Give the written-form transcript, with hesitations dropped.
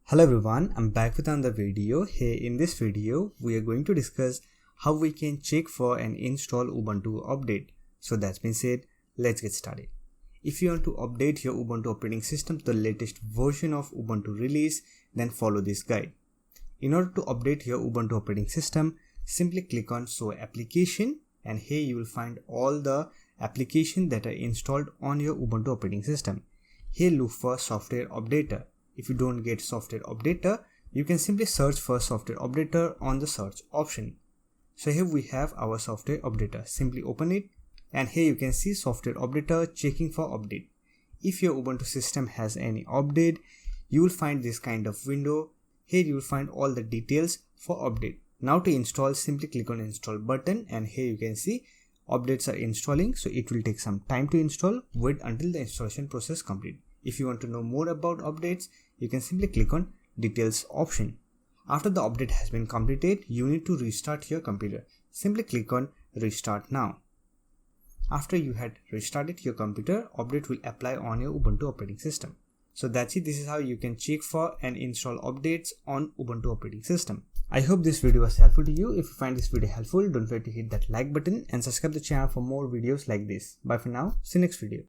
Hello everyone, I'm back with another video. Here in this video, we are going to discuss how we can check for and install Ubuntu update. So that's been said, let's get started. If you want to update your Ubuntu operating system to the latest version of Ubuntu release, then follow this guide. In order to update your Ubuntu operating system, simply click on Show Application, and here you will find all the applications that are installed on your Ubuntu operating system. Here look for Software Updater. If you don't get Software Updater, you can simply search for Software Updater on the search option. So here we have our Software Updater. Simply open it, and here you can see Software Updater checking for update. If your Ubuntu system has any update, you will find this kind of window. Here you will find all the details for update. Now to install, simply click on Install button, and here you can see updates are installing, so it will take some time to install. Wait until the installation process complete. If you want to know more about updates, you can simply click on Details option. After the update has been completed, you need to restart your computer. Simply click on Restart Now. After you had restarted your computer, update will apply on your Ubuntu operating system. So that's it. This is how you can check for and install updates on Ubuntu operating system. I hope this video was helpful to you. If you find this video helpful, don't forget to hit that like button and subscribe to the channel for more videos like this. Bye for now. See you next video.